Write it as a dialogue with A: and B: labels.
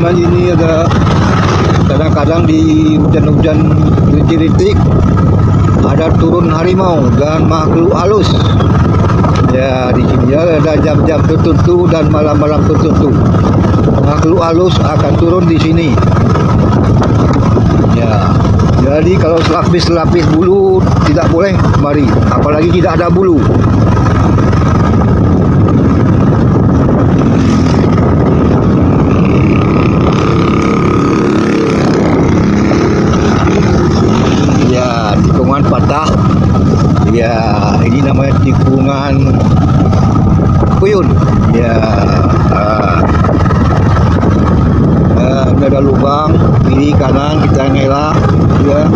A: Cuman ini ada kadang-kadang di hujan-hujan rintik-rintik ada turun harimau dan makhluk halus. Ya, di sini ada jam-jam tertentu dan malam-malam tertentu. Makhluk halus akan turun di sini. Ya, jadi kalau selapis-selapis bulu tidak boleh mari, apalagi tidak ada bulu. Ya, tikungan patah. Ya, ini namanya tikungan Puyun. Ya, ini ada lubang kiri kanan, kita ngelak. Ya,